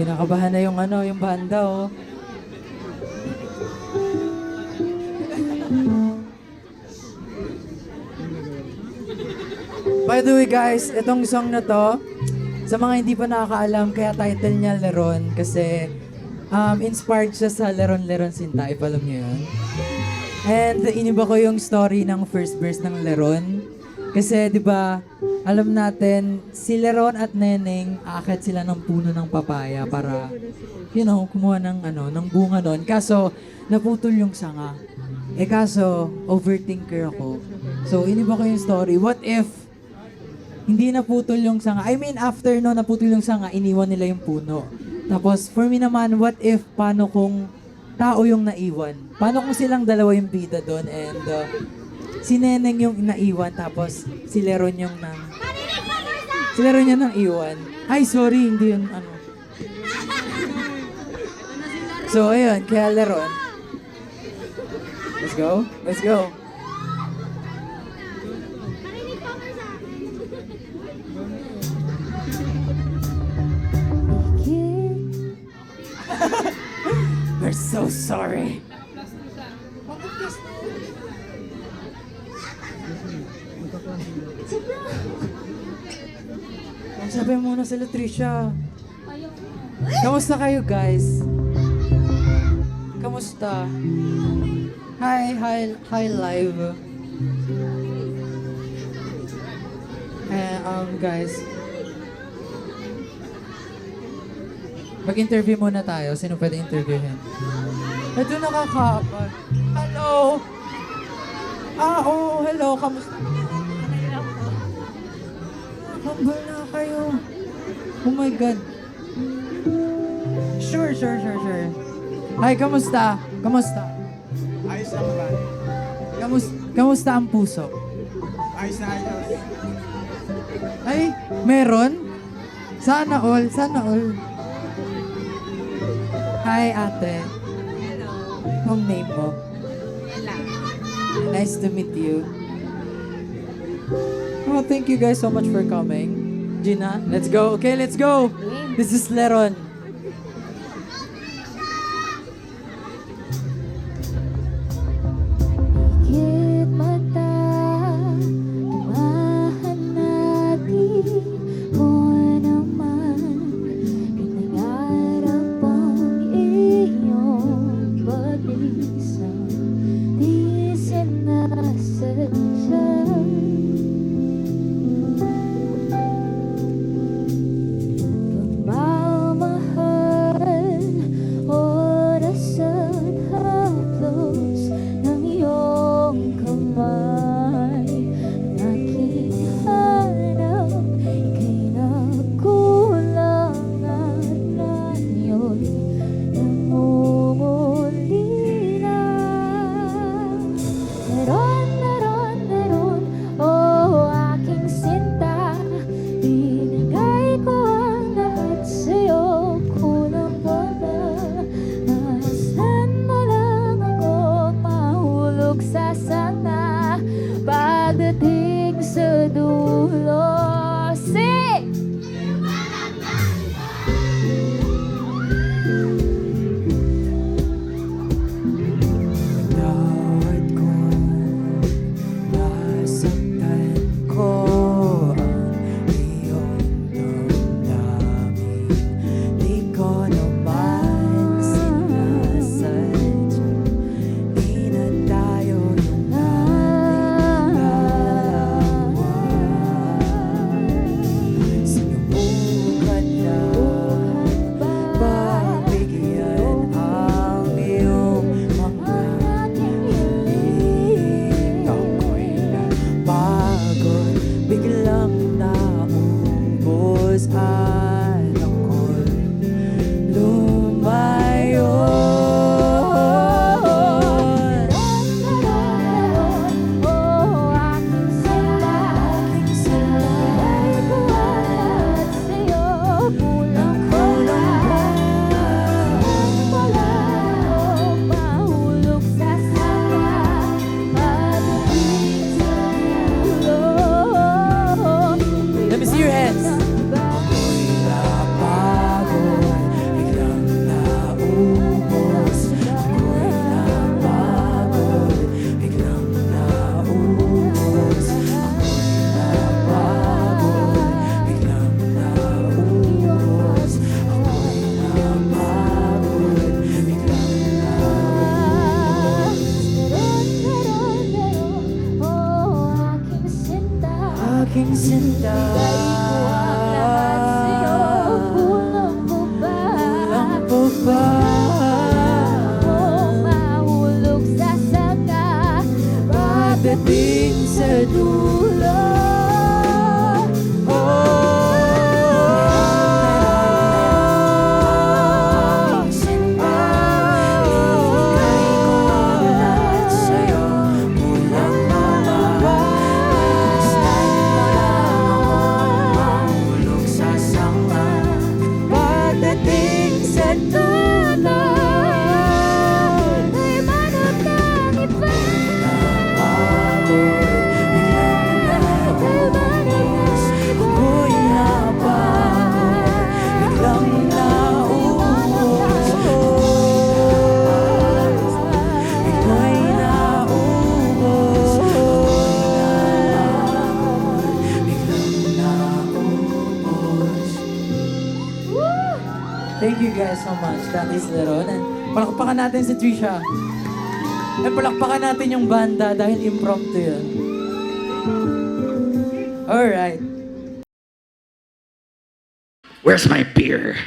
Kinakabahan na yung yung banda, oh. By the way guys, itong song na to, sa mga hindi pa nakakaalam, kaya title niya Leron kasi inspired siya sa Leron-Leron Sinta, if alam niyo yun. And iniba ko yung story ng first verse ng Leron. Kasi 'di ba, alam natin si Leron at Neneng aakyat sila ng puno ng papaya para kumuha ng ng bunga doon. Kaso naputol yung sanga. Kaso overthinker ako. So iniba ko yung story. What if hindi naputol yung sanga? I mean, after no naputol yung sanga, iniwan nila yung puno. Tapos for me naman, what if paano kung tao yung naiwan? Paano kung silang dalawa yung bida doon and si Neneng yung naiwan tapos si Leron yung si Leron yung nang iwan. Ay, sorry, hindi yun So, ayun, kaya Leron. Let's go. Let's go. We're so sorry. Sabi muna sila, Trisha. Kamusta kayo, guys? Kamusta? Hi, live. Guys. Mag-interview muna tayo. Sino pwede interviewin? Ito nakakaapat. Hello! Hello. Kamusta? Humble na kayo. Oh my God. Sure. Hi, kamusta? Kamusta? Ayos lang ba? Kamusta ang puso? Ayos na ayos. Ay, meron? Sana all. Hi, ate. Hello. Anong name mo? Ella. Nice to meet you. Oh, thank you guys so much for coming. Gina, let's go. Okay, let's go. This is Leron. Ikit mata, tumahan natin kung naman pinangarap ang iyong pag-isang di sinasadya. Pagmamahal guys so much. That is Leron. And palakpakan natin si Trisha. And palakpakan natin yung banda dahil impromptu yun. Alright. Where's my beer?